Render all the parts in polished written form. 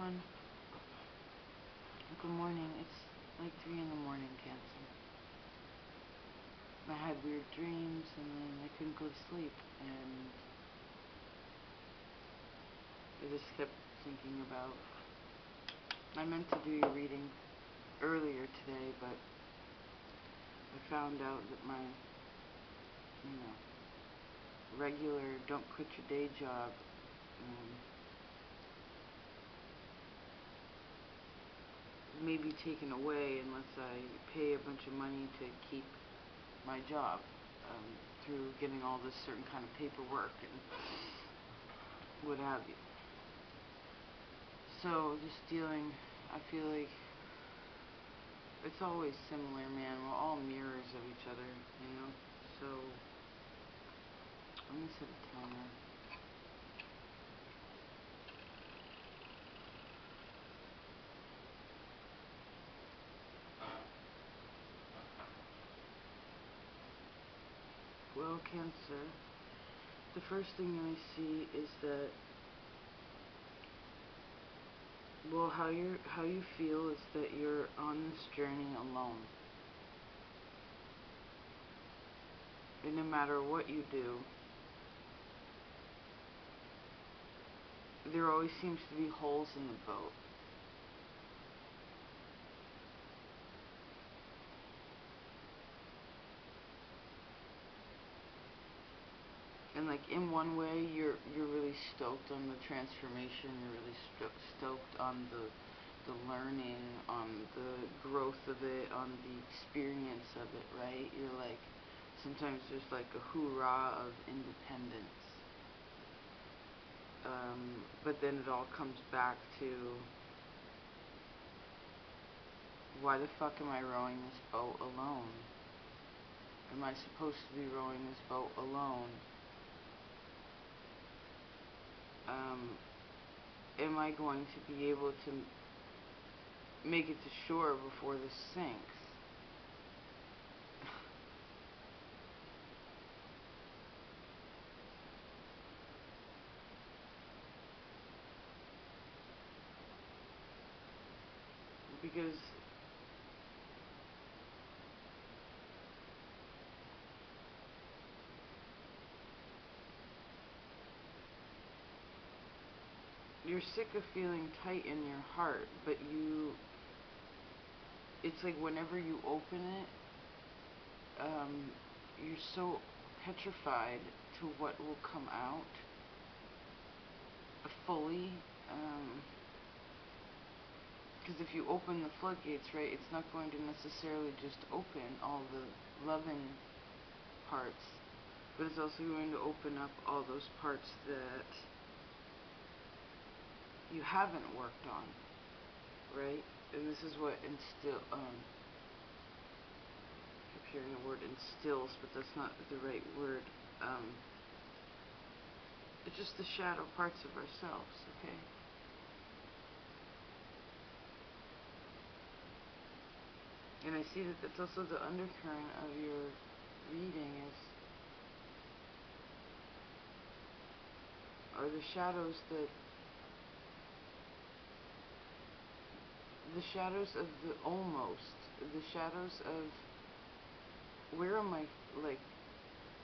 everyone. Good morning. It's like 3 in the morning, Cancer. I had weird dreams and then I couldn't go to sleep, and I just kept thinking about, I meant to do your reading earlier today, but I found out that my, regular don't quit your day job may be taken away unless I pay a bunch of money to keep my job through getting all this certain kind of paperwork and what have you. So just dealing, I feel like it's always similar, man. We're all mirrors of each other, So I'm gonna set a timer. Well, Cancer, the first thing I see is that, well, how you feel is that you're on this journey alone. And no matter what you do, there always seems to be holes in the boat. And like in one way, you're really stoked on the transformation. You're really stoked on the learning, on the growth of it, on the experience of it, right? You're like, sometimes there's like a hoorah of independence. But then it all comes back to, why the fuck am I rowing this boat alone? Am I supposed to be rowing this boat alone? Am I going to be able to make it to shore before this sinks? Because you're sick of feeling tight in your heart, but it's like whenever you open it, you're so petrified to what will come out fully, because if you open the floodgates, right, it's not going to necessarily just open all the loving parts, but it's also going to open up all those parts that you haven't worked on, right? And this is what keep hearing the word instills, but that's not the right word. It's just the shadow parts of ourselves, okay? And I see that that's also the undercurrent of your reading are the shadows that, the shadows of the almost, the shadows of, where am I, like,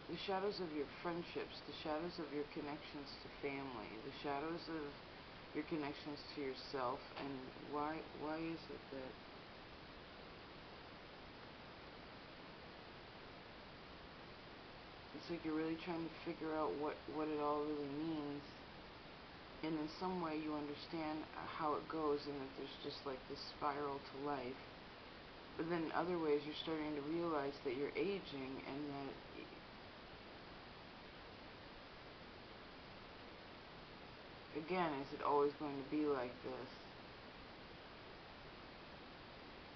the shadows of your friendships, the shadows of your connections to family, the shadows of your connections to yourself, and why is it that it's like you're really trying to figure out what it all really means, and in some way you understand how it goes and that there's just like this spiral to life, but then in other ways you're starting to realize that you're aging and that again, is it always going to be like this?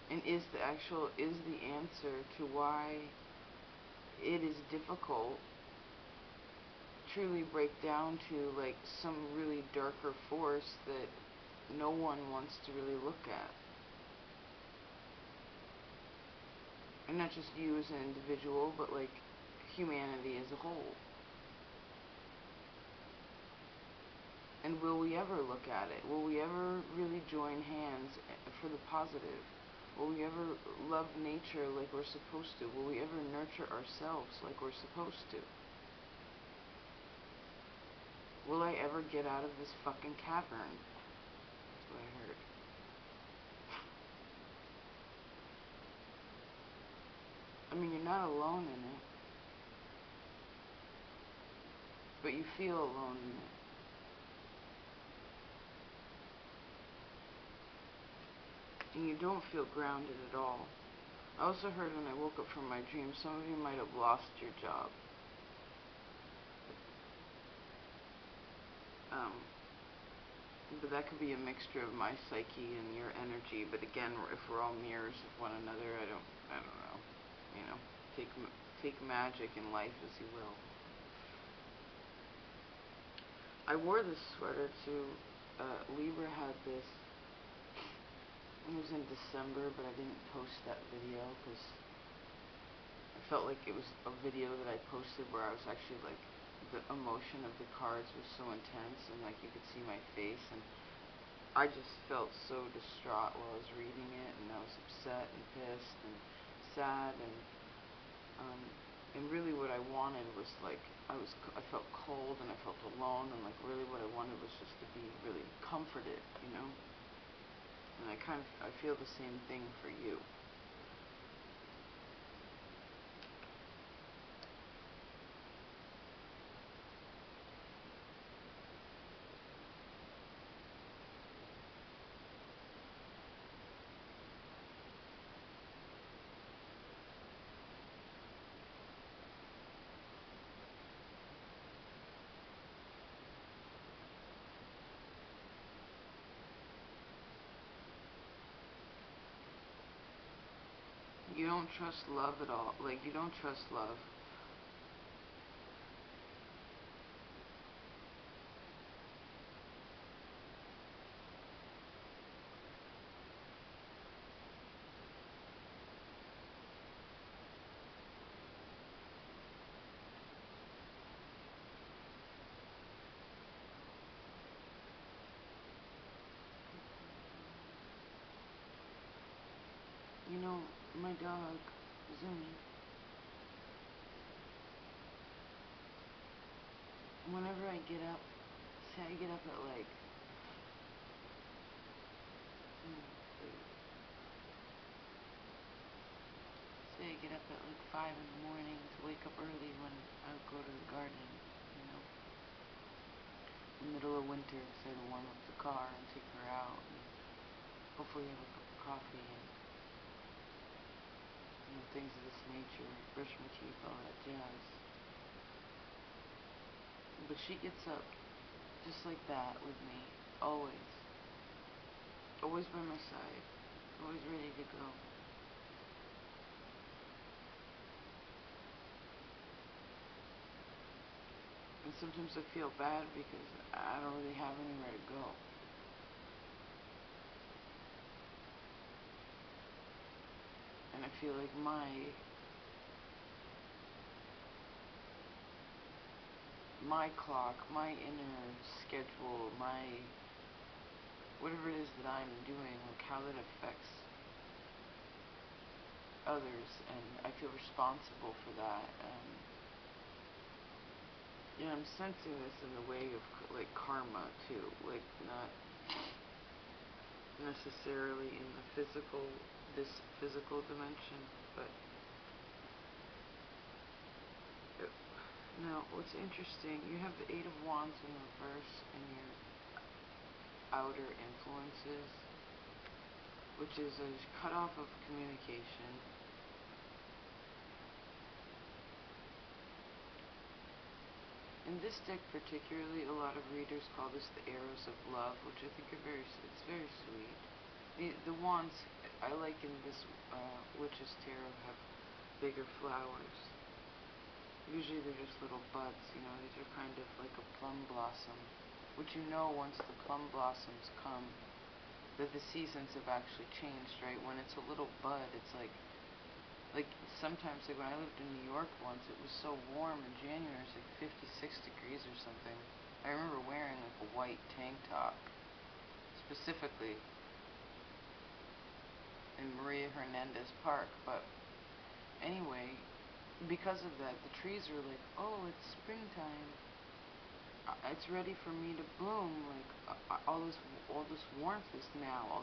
And is the answer to why it is difficult truly break down to like some really darker force that no one wants to really look at? And not just you as an individual, but like humanity as a whole. And will we ever look at it? Will we ever really join hands for the positive? Will we ever love nature like we're supposed to? Will we ever nurture ourselves like we're supposed to? Will I ever get out of this fucking cavern? That's what I heard. I mean, you're not alone in it. But you feel alone in it. And you don't feel grounded at all. I also heard when I woke up from my dream, some of you might have lost your job. But that could be a mixture of my psyche and your energy. But again, if we're all mirrors of one another, I don't know. You know, take magic in life as you will. I wore this sweater to, Libra had this. It was in December, but I didn't post that video because I felt like it was a video that I posted where I was actually like, the emotion of the cards was so intense and like you could see my face, and I just felt so distraught while I was reading it, and I was upset and pissed and sad, and really what I wanted was like, I felt cold and I felt alone, and like really what I wanted was just to be really comforted, you know. And I feel the same thing for you. You don't trust love at all. Like, you don't trust love. You know, my dog, Zoom, whenever I get up, say I get up at like, say I get up at like 5 in the morning to wake up early when I would go to the garden, you know, in the middle of winter, so to warm up the car and take her out, and hopefully have a cup of coffee and things of this nature, brush my teeth, all that jazz. But she gets up just like that with me, always. Always by my side, always ready to go. And sometimes I feel bad because I don't really have anywhere to go. And I feel like my clock, my inner schedule, whatever it is that I'm doing, like how that affects others, and I feel responsible for that. I'm sensing this in the way of like karma too, like not necessarily in this physical dimension, but now what's interesting, you have the 8 of Wands in reverse in your outer influences, which is a cutoff of communication. In this deck particularly, a lot of readers call this the arrows of love, which I think are it's very sweet. The wands, I like in this Witch's Tarot, have bigger flowers. Usually they're just little buds, you know, these are kind of like a plum blossom, which you know once the plum blossoms come, that the seasons have actually changed, right? When it's a little bud, it's like sometimes, like when I lived in New York once, it was so warm in January, it's like 56 degrees or something. I remember wearing like a white tank top, specifically in Maria Hernandez Park. But anyway, because of that, the trees are like, oh, it's springtime. It's ready for me to bloom. Like all this warmth is now.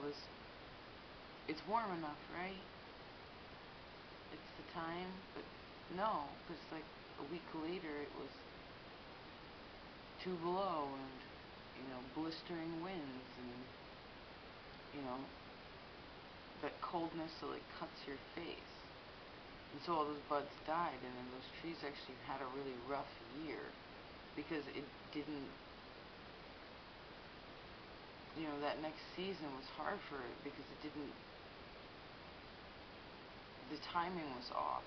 It's warm enough, right? It's the time. But no, because like a week later, it was 2 below, and blistering winds, and that coldness that like cuts your face. And so all those buds died, and then those trees actually had a really rough year because it didn't, that next season was hard for it because it didn't, the timing was off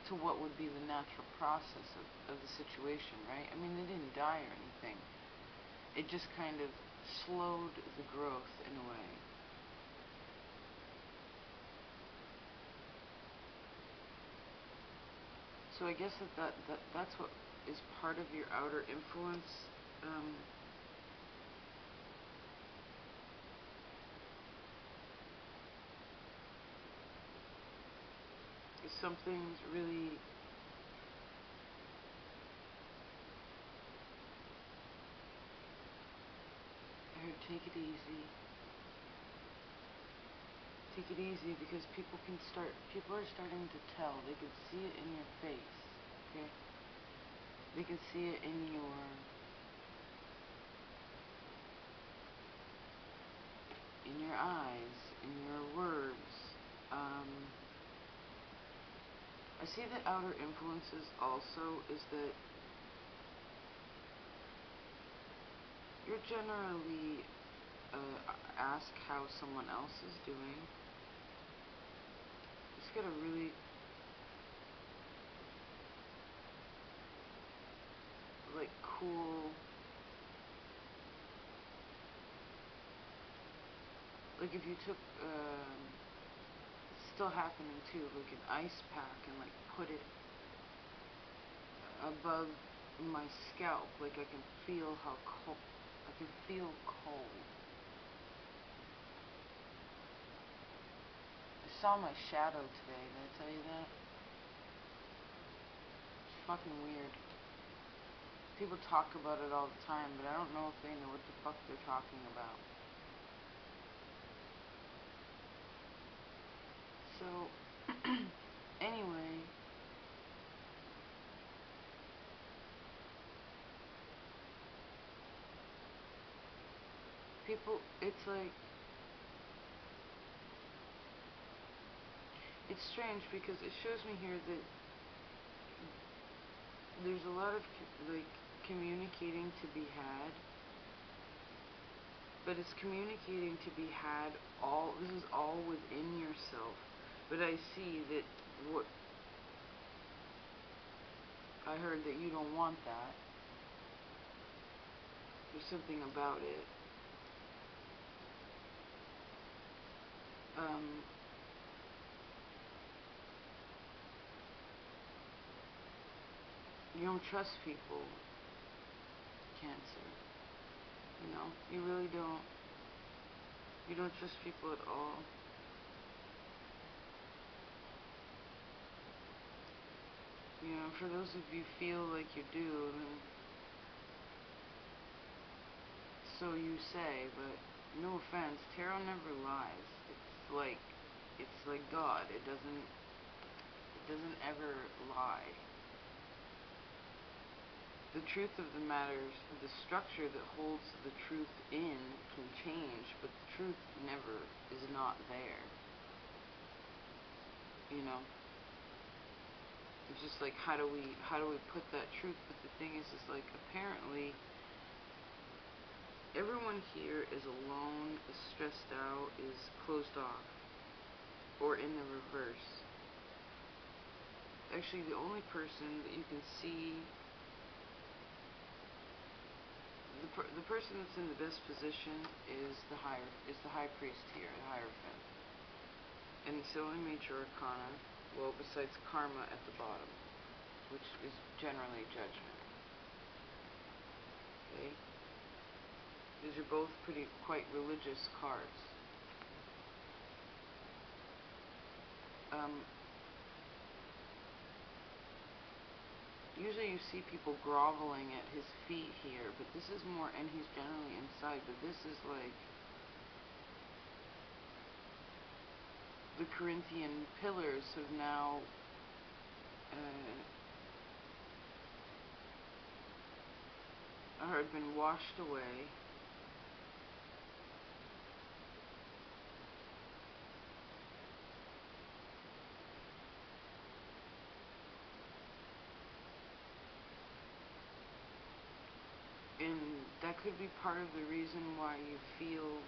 to what would be the natural process of the situation, right? I mean, they didn't die or anything. It just kind of slowed the growth in a way. So I guess that's what is part of your outer influence. If something's really take it easy. Take it easy because people are starting to tell. They can see it in your face, okay? They can see it in your eyes, in your words. I see that outer influences also is that you're generally ask how someone else is doing. Just get a really like cool, like if you took it's still happening too, like an ice pack and like put it above my scalp, like I can feel how cold, I can feel cold. I saw my shadow today, did I tell you that? It's fucking weird. People talk about it all the time, but I don't know if they know what the fuck they're talking about. So, anyway, people, it's like, it's strange because it shows me here that there's a lot of, like, communicating to be had, but it's communicating to be had this is all within yourself. But I see that what I heard that you don't want that. There's something about it. You don't trust people, Cancer. You really don't. You don't trust people at all. For those of you feel like you do, then so you say, but no offense, tarot never lies. It's like God. It doesn't ever lie. The truth of the matter, the structure that holds the truth in can change, but the truth never is not there. It's just like, how do we put that truth? But the thing is like, apparently everyone here is alone, is stressed out, is closed off, or in the reverse. Actually, the only person that you can see, the person that's in the best position is the high priest here, the Hierophant, and it's the only major arcana. Well, besides karma at the bottom, which is generally judgment. okay? Because you're both quite religious cards. Usually you see people groveling at his feet here, but this is more, and he's generally inside, but this is like the Corinthian pillars have now had been washed away. And that could be part of the reason why you feel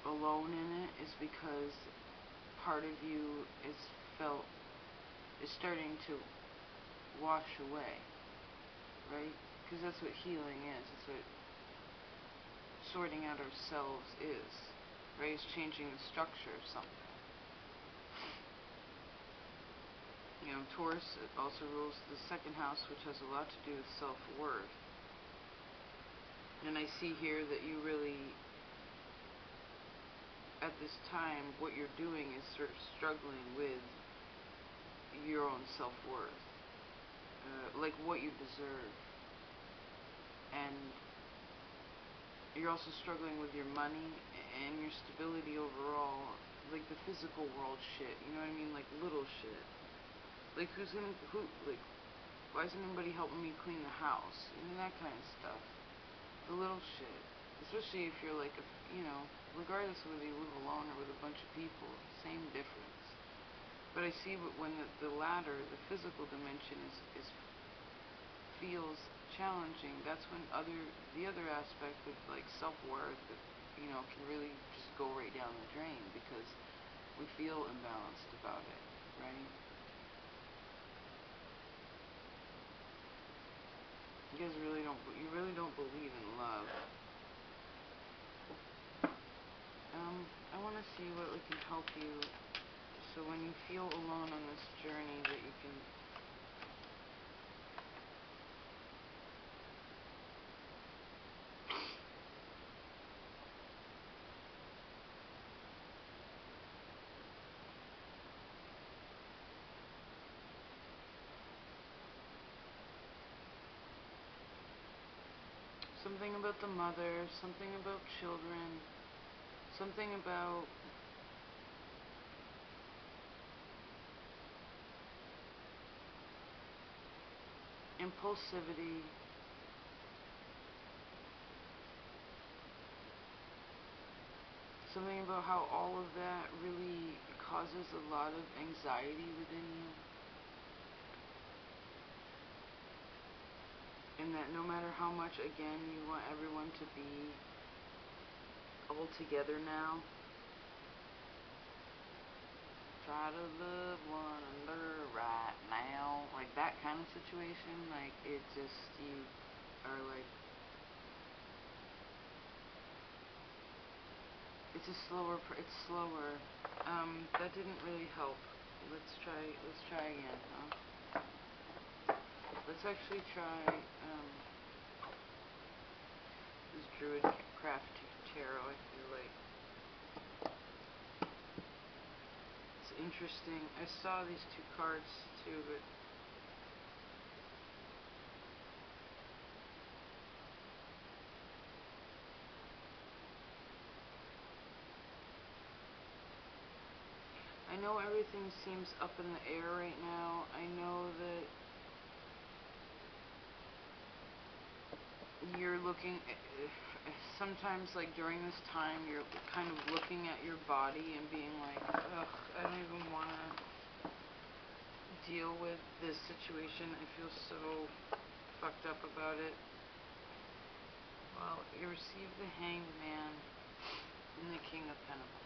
alone in it, is because part of you is starting to wash away, right? Because that's what healing is. It's what sorting out ourselves is, right? It's changing the structure of something. You know, Taurus also rules the second house, which has a lot to do with self-worth. And I see here that you really, at this time, what you're doing is sort of struggling with your own self-worth, like what you deserve. And you're also struggling with your money and your stability overall, like the physical world shit, you know what I mean? Like little shit. Like why isn't anybody helping me clean the house? You know, that kind of stuff. The little shit. Especially if you're like, regardless of whether you live alone or with a bunch of people, same difference. But I see when the latter, the physical dimension feels challenging, that's when the other aspect of like self-worth, can really just go right down the drain, because we feel imbalanced about it, right? You guys really don't believe in love. I want to see what we can help you, so when you feel alone on this journey, that you can something about the mother, something about children, something about impulsivity, something about how all of that really causes a lot of anxiety within you. And that no matter how much, again, you want everyone to be all together now, try to love one another right now, like that kind of situation, like it just, you are like, it's slower. That didn't really help. Let's try again, huh? Let's actually try this Druid Craft Tarot. I feel like it's interesting. I saw these two cards too, but I know everything seems up in the air right now. I know that you're looking, sometimes like during this time, you're kind of looking at your body and being like, ugh, I don't even want to deal with this situation. I feel so fucked up about it. Well, you receive the Hanged Man and the King of Pentacles.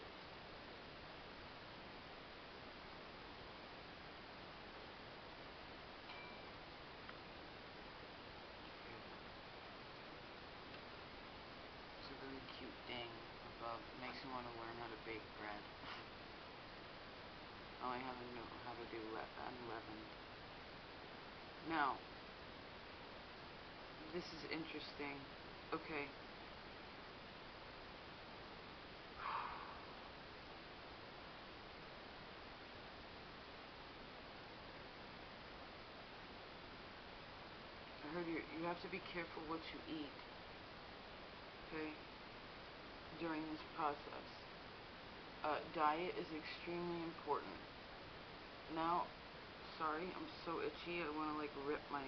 Cute thing above, makes me want to learn how to bake bread. knowing how to do unleavened. Now, this is interesting. Okay. I heard you have to be careful what you eat, okay, during this process. Diet is extremely important. Now, sorry, I'm so itchy, I want to like rip my...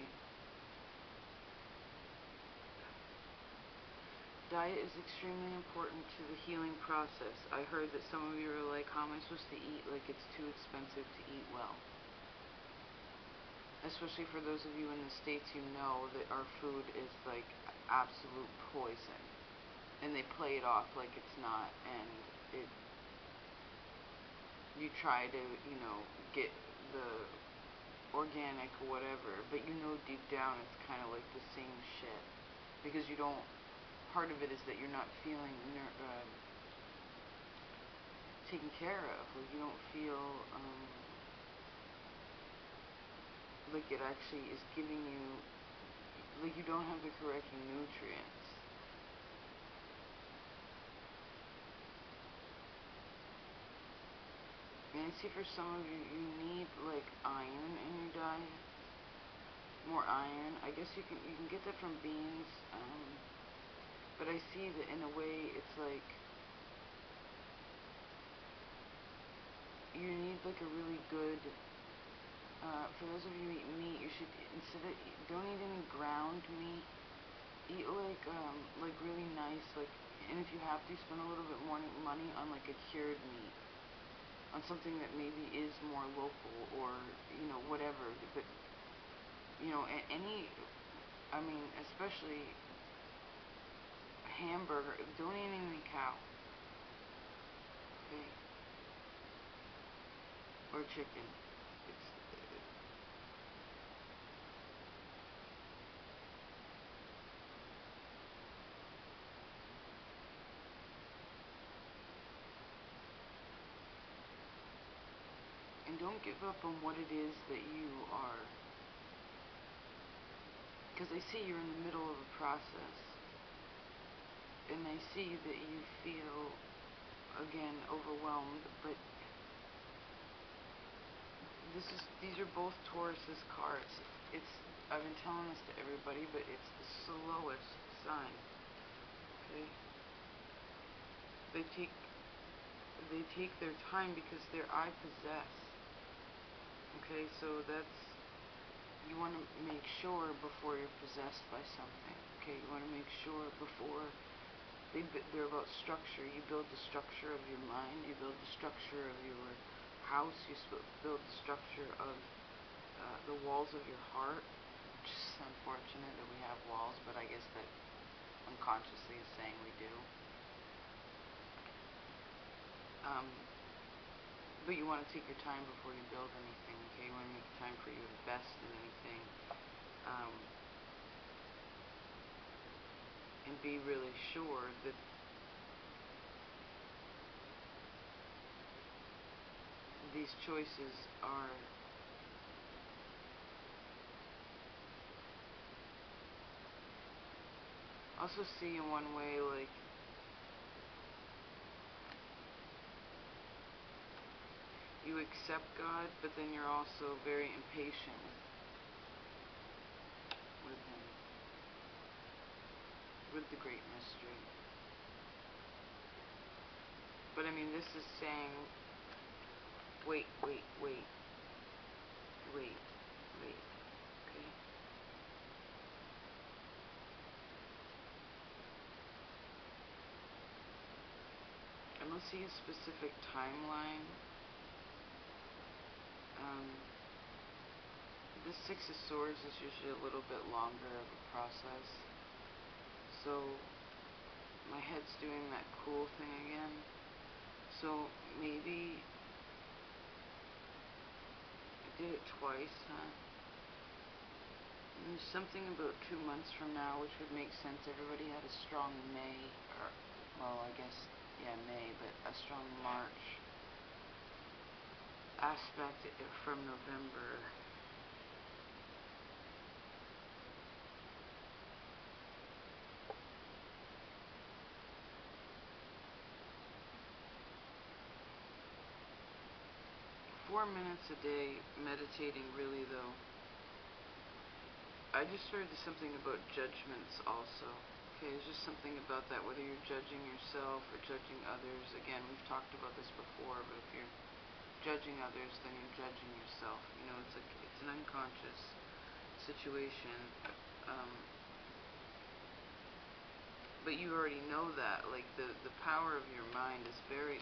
Diet is extremely important to the healing process. I heard that some of you are like, how am I supposed to eat? Like it's too expensive to eat well. Especially for those of you in the States, you know that our food is like absolute poison. And they play it off like it's not, and you try to, get the organic or whatever, but you know deep down it's kind of like the same shit. Because you don't, part of it is that you're not feeling taken care of. Like you don't feel, like it actually is giving you, like you don't have the correct nutrients. And I see for some of you, you need like iron in your diet, more iron. I guess you can get that from beans, but I see that in a way it's like you need like a really good. For those of you who eat meat, you should, don't eat any ground meat. Eat like really nice, like, and if you have to, spend a little bit more money on like a cured meat, on something that maybe is more local or, whatever. But, especially hamburger, don't eat any cow, okay, or chicken. And don't give up on what it is that you are. Because I see you're in the middle of a process. And I see that you feel, again, overwhelmed. But these are both Taurus's cards. I've been telling this to everybody, but it's the slowest sign. Okay? They take their time because they're I possess. Okay, so you want to make sure before you're possessed by something. Okay, you want to make sure before they're about structure. You build the structure of your mind. You build the structure of your house. You build the structure of the walls of your heart. Which is unfortunate that we have walls, but I guess that unconsciously is saying we do. But you want to take your time before you build anything, okay? You want to make time for you to invest in anything. And be really sure that these choices are also see in one way, like, you accept God, but then you're also very impatient with Him, with the great mystery. But I mean, this is saying, wait, okay? I don't see a specific timeline. The Six of Swords is usually a little bit longer of a process. So my head's doing that cool thing again. So maybe I did it twice, huh? And there's something about 2 months from now, which would make sense. Everybody had a strong May, or, well, I guess, yeah, May, but a strong March. aspect from November. "4 minutes a day meditating," really though. I just heard something about judgments also. Okay, there's just something about that, whether you're judging yourself or judging others. Again, we've talked about this before, but if you're judging others, then you're judging yourself. You know, it's an unconscious situation. But you already know that. Like the power of your mind is very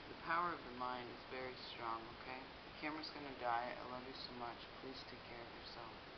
strong. Okay, the camera's gonna die. I love you so much. Please take care of yourself.